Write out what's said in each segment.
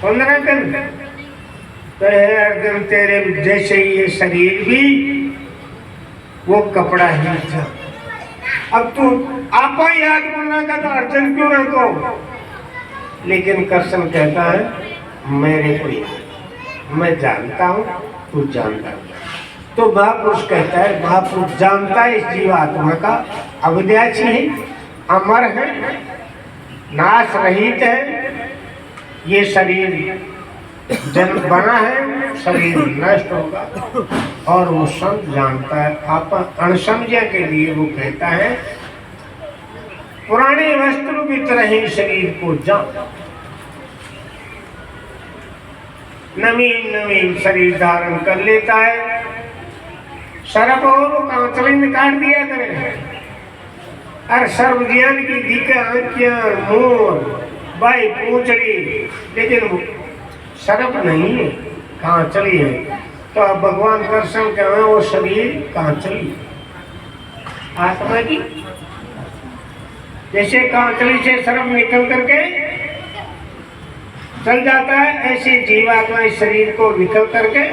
15 दिन तो अर्जुन तेरे जैसे ये शरीर भी वो कपड़ा ही था। अब तू आपा याद करना का तो अर्जुन क्यों ना को, लेकिन कृष्ण कहता है मेरे को याद, मैं जानता हूँ तू जानता है। तो महापुरुष कहता है, महापुरुष जानता है इस जीवात्मा का अविनाशी है, अमर है, नाश रहित है। ये शरीर जन्म बना है, शरीर नष्ट होगा, और वो संत जानता है। आप अणसमझे के लिए वो कहता है पुराने वस्त्रों की तरह ही शरीर को जान, नवीन नवीन शरीर धारण कर लेता है। सर्प और कांचलिन काट दिया करे, और सर्वज्ञान की दिक्कत आंखियां मोर भाई पूंछड़ी, लेकिन सर्प नहीं है, कांचली है। तो अब भगवान कृष्ण कहें वो शरीर कांचली आत्मा की, जैसे कांचली से सर्प निकल करके चल जाता है, ऐसे जीवात्मा इस शरीर को निकल करके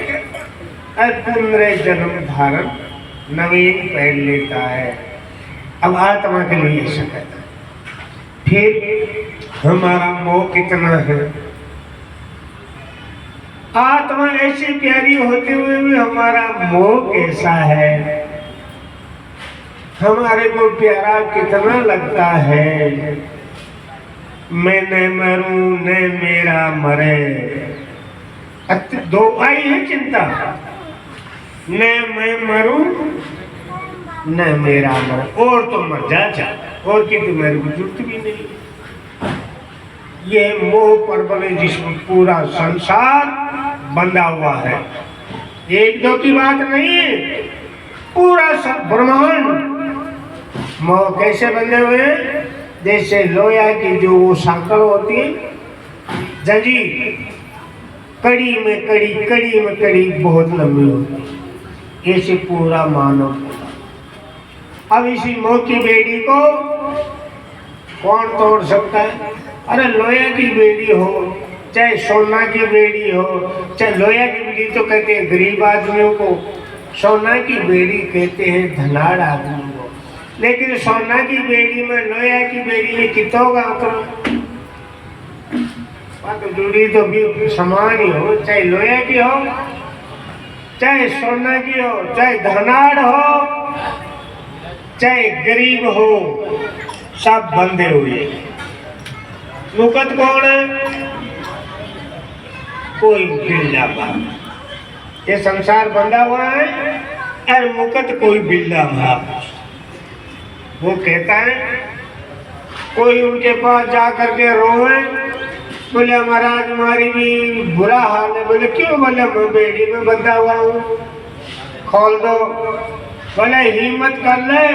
पुनर्जन्म धारण नवीन पहन लेता है। अब आत्मा के लिए ऐसा कहता है। फिर हमारा मोह कितना है, आत्मा ऐसी प्यारी होते हुए भी हमारा मोह कैसा है, हमारे को प्यारा कितना लगता है। मैं न मरूं न मेरा मरे, दो आई है चिंता, न मैं मरूं न मेरा मरे, और तो मर जा, और की तो मेरे को जरूरत भी नहीं। ये मोह परबल है जिसमें पूरा संसार बंधा हुआ है, एक दो की बात नहीं है, पूरा सब ब्रह्मांड मोह कैसे बंधे हुए हैं। जैसे लोया की जो वो सांकल होती है, जंजीर, कड़ी में कड़ी, कड़ी में कड़ी बहुत लंबी होती है, ऐसे पूरा मानव। अब इसी मोह की बेड़ी को कौन तोड़ सकता है। अरे लोया की बेड़ी हो चाहे सोना की बेड़ी हो, चाहे लोया की बेड़ी तो कहते हैं गरीब आदमियों को, सोना की बेड़ी कहते हैं धनाढ़ आदमियों को। लेकिन सोना की बेड़ी में लोया की बेड़ी में कितना होगा तो जुड़ी तो भी समान ही हो, चाहे लोया की हो चाहे सोना की हो, चाहे धनाढ़ हो चाहे गरीब हो, सब बंधे हुए। मुकत कौन है, कोई बिल्ला बाप, ये संसार बंधा हुआ है, और मुकत कोई बिल्ला बाप। वो कहता है कोई उनके पास जा करके रोए, बोले महाराज हमारी भी बुरा हाल है। बोले क्यों, बोले मैं बेड़ी में बंधा हुआ हूँ, खोल दो। बोले हिम्मत कर ले,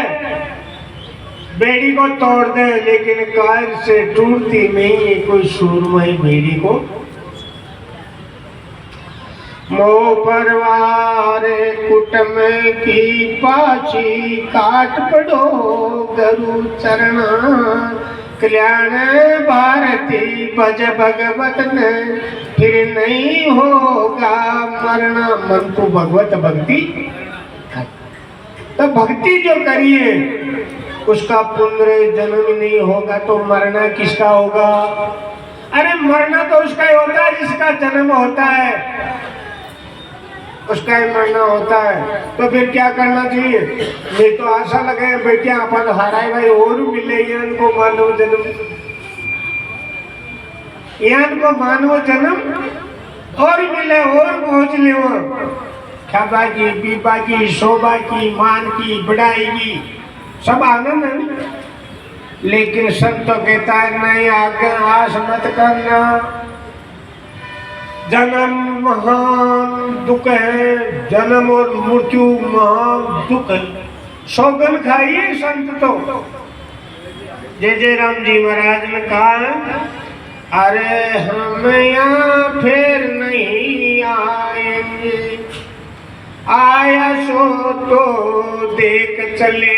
बेड़ी को तोड़ दे, लेकिन कायर से टूटती नहीं है कोई सूरमई बेड़ी को। मोह परवार कुटम की पाची, काट पड़ो गुरु चरणा, कल्याण भारती भज भगवत ने, फिर नहीं होगा मरना। मन को भगवत भक्ति, तो भक्ति जो करिए उसका पुनर्जन्म नहीं होगा, तो मरना किसका होगा। अरे मरना तो उसका ही होता है जिसका जन्म होता है, उसका ही मरना होता है। तो फिर क्या करना चाहिए। मैं तो आशा लगे बेटिया अपन हाराए भाई और मिले इनको मानव जन्म, इनको मानव जन्म और मिले और पहुंच ले, खाबा की पीपा की शोभा की मान की बढ़ाई की सब आनंद है। लेकिन संत तो कहता है नहीं, आगे आस मत करना, जन्म महान दुख है, जन्म और मृत्यु महान दुख है। सौगन खाइए संत तो। जय जय राम जी महाराज ने कहा, अरे हम यहाँ फिर नहीं आएंगे, आया सो तो देख चले,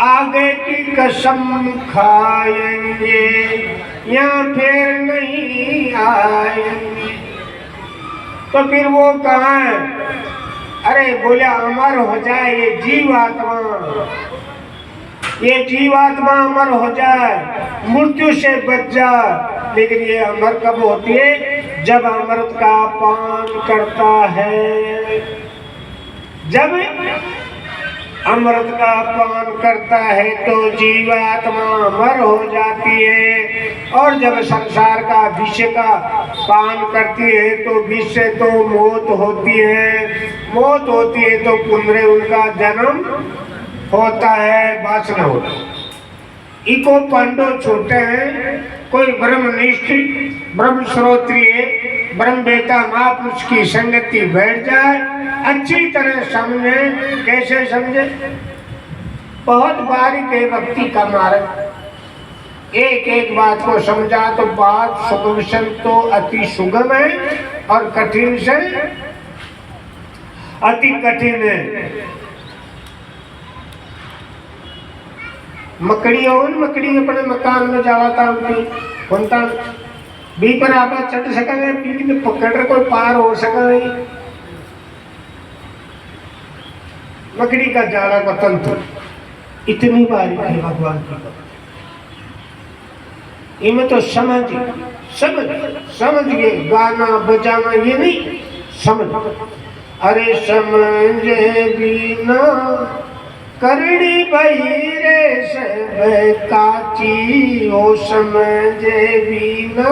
आगे की कसम खाएंगे या फिर नहीं आएंगे। तो फिर वो कहाँ है? अरे बोले अमर हो जाए ये जीवात्मा, ये जीवात्मा अमर हो जाए, मृत्यु से बच जाए। लेकिन ये अमर कब होती है? जब अमृत का पान करता है। जब अमृत का पान करता है तो जीवात्मा अमर हो जाती है। और जब संसार का विष का पान करती है तो विष से तो मौत होती है। मौत होती है तो पुनः उनका जन्म होता है, वासना होता है। इको पांडव छोटे हैं, कोई ब्रह्मनिष्ठ ब्रह्म श्रोत्रिय ब्रह्म बेटा महापुरुष की संगति बैठ जाए, अच्छी तरह समझे। कैसे समझे? बहुत बारीक है भक्ति का मार्ग। एक एक बात को समझा तो बात सुगम तो अति सुगम है और कठिन से अति कठिन है। मकड़ी अपने मकान में जावा था उनका भी पर आप चढ़ सका नहीं, पकड़ कोई पार हो सका नहीं। मकड़ी का जाला का तंत्र इतनी बारीक है भगवान की। इनमें तो समझ गए, गाना बजाना ये नहीं, समझ। अरे समझे बिना करड़ी बहिरे सब काची, ओ समझे बिना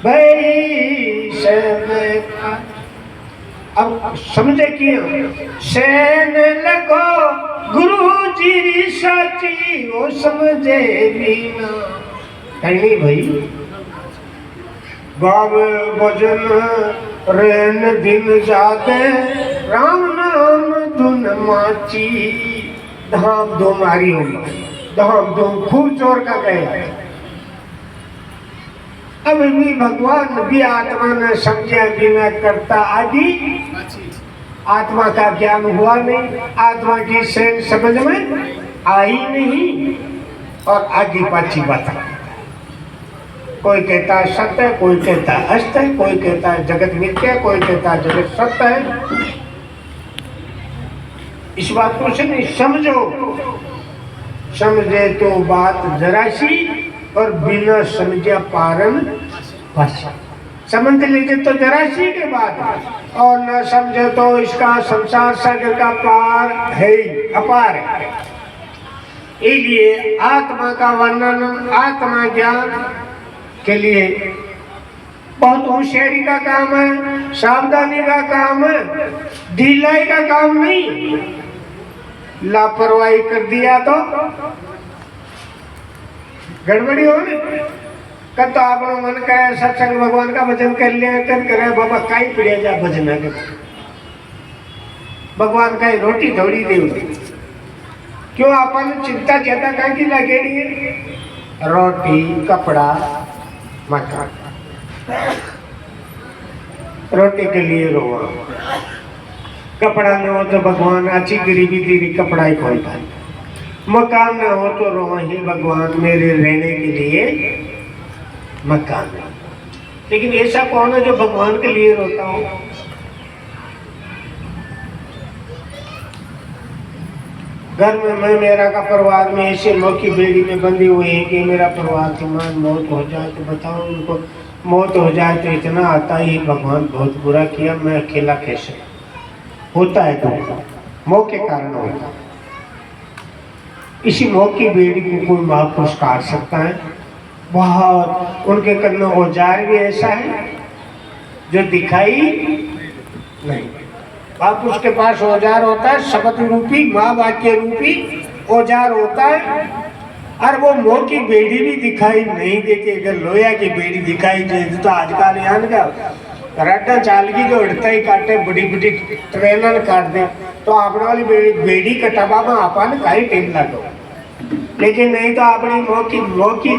बही सब काची। अब समझे क्यों? सैन लगो गुरु जी साची, ओ समझे बिना कहीं भाई। गाव भजन रैन दिन जागे, राम नाम धुन माची। धाम धूम हरी होगी, धाम धूम खूब जोर का गए। अब भी भगवान भी आत्मा ने समझा बिना करता आदि। आत्मा का ज्ञान हुआ नहीं, आत्मा की सेन समझ में आई नहीं और आगे पाछी बात। कोई कहता है सत्य है, कोई कहता है अस्त है, कोई कहता है जगत मिथ्या है, कोई कहता है जगत सत्य है। इस बात को से नहीं समझो। समझे तो बात जरा सी और बिना समझा पारन पासी। समझ लीजिए तो जरा सी के बात और न समझे तो इसका संसार सागर का पार है, अपार है। इसलिए आत्मा का वर्णन आत्मा ज्ञान के लिए बहुत होशियारी का काम है, सावधानी का काम है, ढिलाई का काम नहीं। लापरवाही कर दिया तो गड़बड़ी हो न। कब तो आप मन करे सत्संग भगवान का भजन कर लिया कर करे बाबा काई पड़िया जा भजन के भगवान का रोटी थोड़ी दे। क्यों अपन चिंता ज्यादा कहाँ की लगेड़ी है? रोटी कपड़ा मकान। रोटी के लिए रोवा, कपड़ा न हो तो भगवान अच्छी गरीबी तेरी कपड़ा ही खोल पाए। मकान न हो तो रोवा ही भगवान मेरे रहने के लिए मकान। लेकिन ऐसा कौन है जो भगवान के लिए रोता हो? घर में मैं मेरा का परिवार में ऐसे मौकी बेड़ी में बंधी हुई है कि मेरा परिवार समान मौत हो जाए तो बताओ उनको। मौत हो जाए तो इतना आता ही भगवान बहुत बुरा किया, मैं अकेला कैसे? होता है तो मोह के कारण होता है। इसी मोह की बेड़ी को कोई महापुरुष काट सकता है। बहुत उनके कर्म औजार भी ऐसा है जो दिखाई नहीं। महापुरुष के पास औजार होता है, शब्द रूपी महावाक्य रूपी औजार होता है। और वो मोह की बेड़ी भी दिखाई नहीं देती। अगर लोया की बेड़ी दिखाई दे तो आजकल यहाँ का रट्टा चाल की जो उड़ता ही काटे, बड़ी बड़ी ट्रेनर काट दे तो आपने वाली बेड़ी कटावा में अपन का ही टाइम लगो। लेकिन नहीं तो अपनी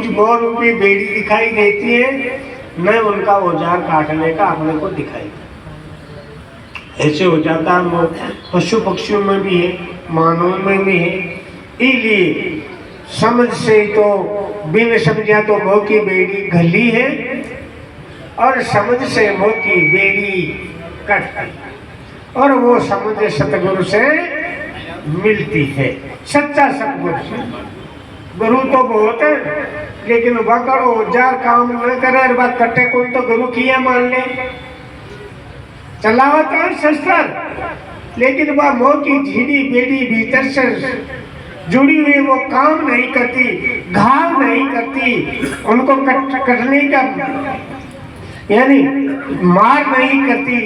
मोह रूपी बेड़ी दिखाई देती है, न उनका औजार काटने का अपने को दिखाई। ऐसे हो जाता है। पशु पक्षियों में भी है, मानव में भी है। इसलिए समझ से तो बिन समझा तो मोह की बेड़ी घली है, और समझ से मोह की बेड़ी कट गई, और वो समझ सतगुरु से मिलती है, सच्चा सतगुरु से। गुरु तो बहुत है, लेकिन वकड़ो जार काम न करे बात कट्टे कौन तो गुरु किया मान ले, चलावत है शस्त्र, लेकिन वह मोह की झीड़ी बेड़ी भीतर से जुड़ी हुई वो काम नहीं करती, घाव नहीं करती, उनको कटने का यानी मार नहीं करती।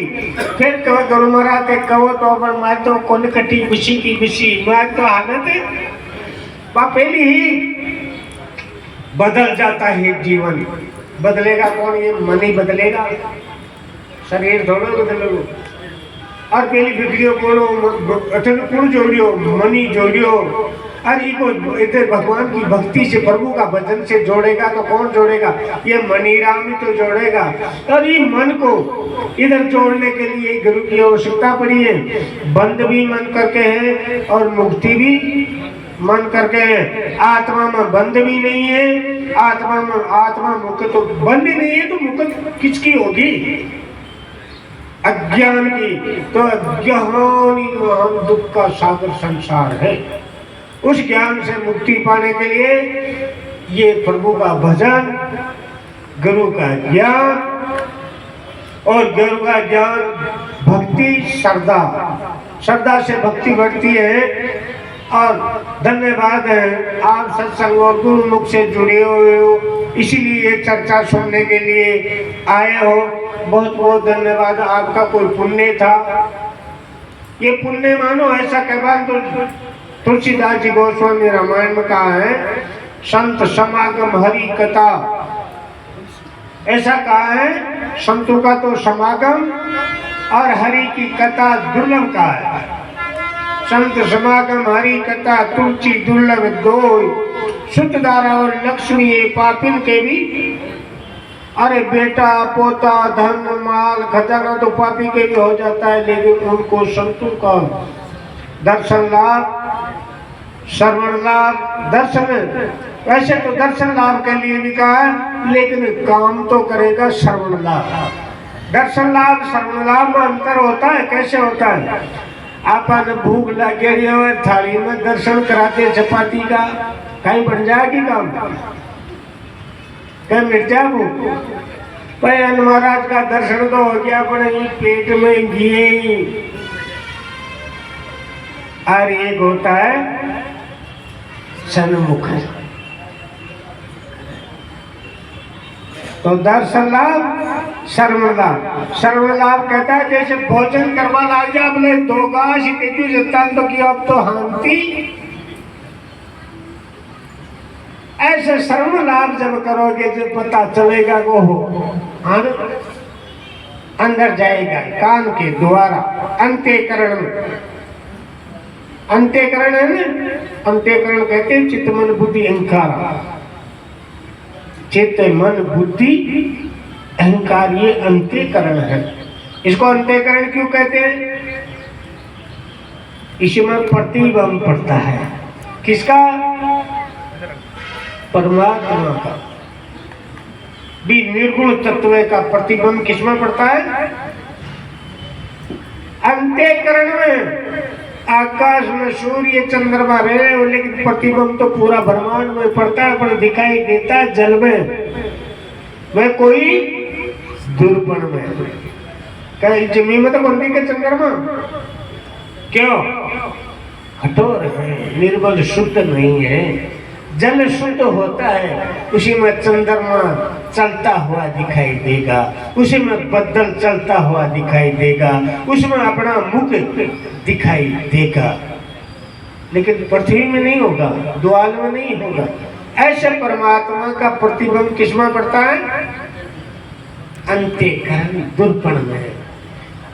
फिर कहो गुरु महाराज कहो तो मैं तो कौन कटी खुशी की खुशी मैं तो हालत है, वह पहले ही बदल जाता है जीवन। बदलेगा कौन? ये मन ही बदलेगा, शरीर थोड़ा बदलेगा। और पहली बिगड़ियो कौन जोड़ियो, मनी जोड़ियो। और इनको इधर भगवान की भक्ति से, प्रभु का भजन से जोड़ेगा तो कौन जोड़ेगा? ये मनी राम ही तो जोड़ेगा। और ये मन को इधर जोड़ने के लिए गुरु की आवश्यकता पड़ी है। बंद भी मन करके है और मुक्ति भी मन करके है। आत्मा में बंद भी नहीं है, आत्मा मुक्त तो बंद ही नहीं है, तो मुक्त किसकी होगी? अज्ञान की। तो अज्ञान ही महान दुख का सागर संसार है। उस ज्ञान से मुक्ति पाने के लिए ये प्रभु का भजन, गुरु का ज्ञान, और गुरु का ज्ञान भक्ति, श्रद्धा से भक्ति बढ़ती है। और धन्यवाद है आप सत्संग और गुरु मुख से जुड़े हुए हो, इसीलिए चर्चा सुनने के लिए आए हो। बहुत बहुत धन्यवाद। आपका कोई पुण्य था, ये पुण्य मानो। ऐसा कहवा तो तुलसीदास जी गोस्वामी रामायण में कहा है, संत समागम हरि कथा। ऐसा कहा है, संतों का तो समागम और हरि की कथा दुर्लभ का है। संत समागम हरि कथा तुलसी दुर्लभ दो, सुतदारा और लक्ष्मी ये पापिन के भी। अरे बेटा पोता धन माल खजाना तो पापी के भी हो जाता है, लेकिन उनको संतों का दर्शन लाभ, श्रवण लाभ, दर्शन। वैसे तो दर्शन लाभ के लिए भी कहा है, लेकिन काम तो करेगा श्रवण लाभ। दर्शन लाभ श्रवण लाभ में अंतर होता है। कैसे होता है? आपन भूख लगी हो, थाली में दर्शन कराते चपाती का, कहीं बन जाएगी काम, कहीं मिट जाए भूख। भाई महाराज का दर्शन तो हो गया, पर पेट में घी। और एक होता है सन्मुख, तो दर्शन लाभ, श्रवण लाभ। श्रवण लाभ कहता है जैसे भोजन करवा लाग जा बोले दो गाछ तो की अब तो हांति। ऐसे श्रवण लाभ जब करोगे जब पता चलेगा वो अंदर जाएगा कान के द्वारा, अंत्यकरण में। अंत्यकरण है ना, अंत्यकरण कहते हैं चित्त मन बुद्धि अहंकार। चित्त मन बुद्धि अहंकार ये अंत्यकरण है। इसको अंत्यकरण क्यों कहते हैं? इसमें प्रतिबिंब पड़ता है। किसका? परमात्मा का भी निर्गुण तत्व का प्रतिबिंब किसमें पड़ता है? अंत्यकरण में। आकाश में सूर्य चंद्रमा रहे, लेकिन प्रतिबिंब तो पूरा ब्रह्मांड में पड़ता है, पर दिखाई देता है जल में, वह कोई दूरबीन में। कहीं जमीन में तो बनती के चंद्रमा क्यों? कठोर है, निर्बल, शुद्ध नहीं है। जल शुद्ध होता है, उसी में चंद्रमा चलता हुआ दिखाई देगा, उसी में बदल चलता हुआ दिखाई देगा, उसमें अपना मुख दिखाई देगा, लेकिन पृथ्वी में नहीं होगा, द्वाल में नहीं होगा। ऐसे परमात्मा का प्रतिबिंब किसमें पड़ता है? अंत्यकरण दुर्पण में।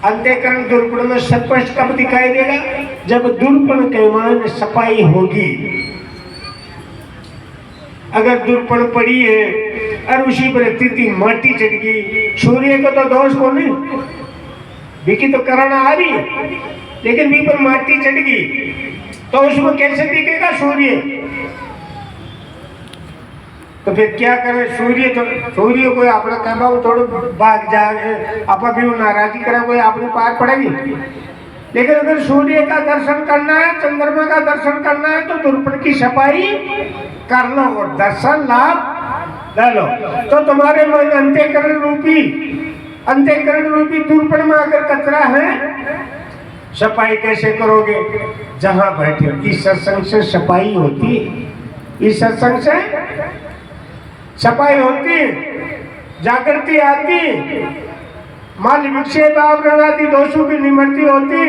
अंत्यकरण दुर्पण में स्पष्ट कब दिखाई देगा? जब दुर्पण के मान सफाई होगी। अगर दुर्पण पड़ी है और उसी पर तिथि माटी चढ़ गई, सूर्य को तो दोष को नहीं, विकी तो करना आ रही है, लेकिन भी पर माटी चढ़ गई तो उसमें कैसे दिखेगा सूर्य? तो फिर क्या करे? सूर्य को अपना कहना थोड़ा भाग जाए, आप भी नाराजी करा कोई आपने पार पड़ेगी। लेकिन अगर सूर्य का दर्शन करना है, चंद्रमा का दर्शन करना है, तो दर्पण की सफाई कर लो और दर्शन लाभ ले लो। तो तुम्हारे मन अंतःकरण रूपी दर्पण में अगर कचरा है, सफाई कैसे करोगे? जहां बैठे हो, इस सत्संग से सफाई होती है, इस सत्संग से सफाई होती, जागृति आती, माल विक्षेप आवरणादि दोषों की निवृत्ति होती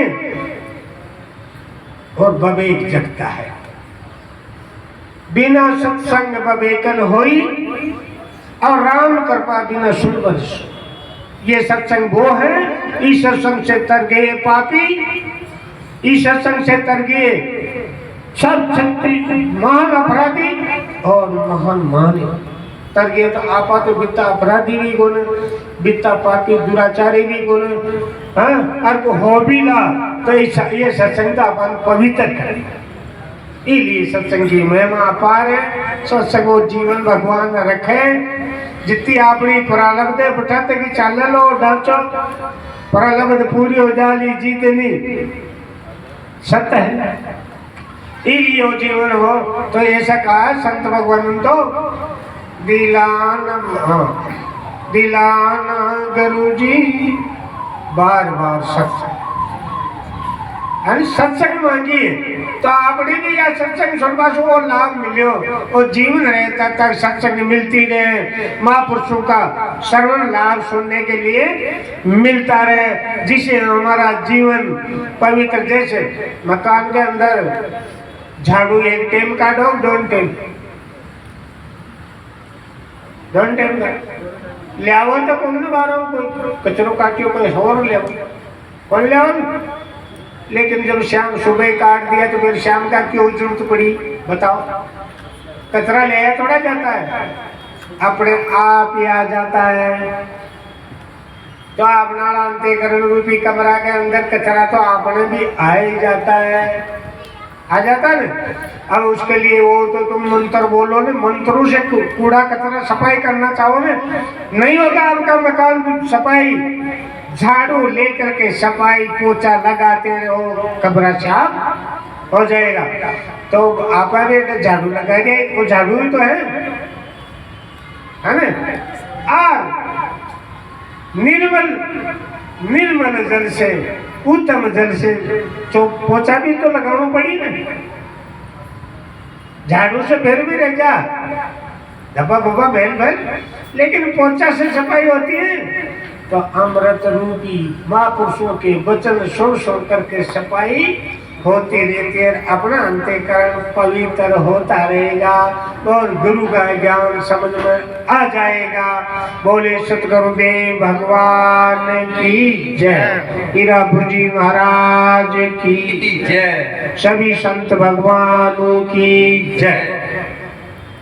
और विवेक जगता है। बिना सत्संग विवेकन होई और राम कृपा बिना सुन। ये सत्संग वो है, इस सत्संग से तर गए पापी, इस सत्संग से तर गए सब क्षत्रिय महान अपराधी और महान माने तर गए। तो आपा तो बिता अपराधी भी बोले, बिता पापी दुराचारी भी बोले, हाँ, और को हो भी ला तो ये सत्संग का अपन पवित्र करे। इसलिए सत्संग की महिमा अपार है। सत्संग वो जीवन भगवान रखे, जितनी अपनी प्रारब्ध है बटाते की चाल लो डाचो, प्रारब्ध पूरी हो जाली जीतनी सत्य है। इसलिए वो जीवन हो तो ऐसा कहा संत भगवान तो दिलाना गुरु जी बार बार सत्संग, सत्संग मांगिए तो आपने भी या सत्संग सुनवा से वो लाभ मिलो और जीवन रहता तक सत्संग मिलती रहे, महापुरुषों का श्रवण लाभ सुनने के लिए मिलता रहे, जिसे हमारा जीवन पवित्र। जैसे मकान के अंदर झाड़ू एक टाइम काटो, दोन टाइम ले आओ तो कौन बारो कोई कचरो काटियो कोई और ले कौन ले आओ। लेकिन जब शाम सुबह काट दिया तो फिर शाम का क्यों जरूरत पड़ी बताओ? कचरा ले आया थोड़ा जाता है, अपने आप ही आ जाता है। तो अपना अंतःकरण रूपी कमरा के अंदर कचरा तो अपने भी आ ही जाता है, आ जाता है ना। अब उसके लिए वो तो तुम मंत्र बोलो ना, मंत्रों से कूड़ा कचरा सफाई करना चाहो ना, नहीं होगा आपका मकान सफाई। झाड़ू लेकर के सफाई पोछा लगाते रहो, कमरा साफ हो जाएगा। तो आपने झाड़ू लगा दे, वो झाड़ू ही तो है ना। और निर्मल जल से, उत्तम जल से तो पोछा भी तो लगाना पड़ी ना। झाड़ू से फिर भी रह जा धब्बा बुब्बा बैल, लेकिन पोछा से सफाई होती है। तो अमृत रूपी महापुरुषों के वचन सुन करके सफाई होती रहती है, अपना अंतःकरण पवित्र होता रहेगा और गुरु का ज्ञान समझ में आ जाएगा। बोले सतगुरुदेव भगवान की जय, हीरापुर जी महाराज की जय, सभी संत भगवानों की जय।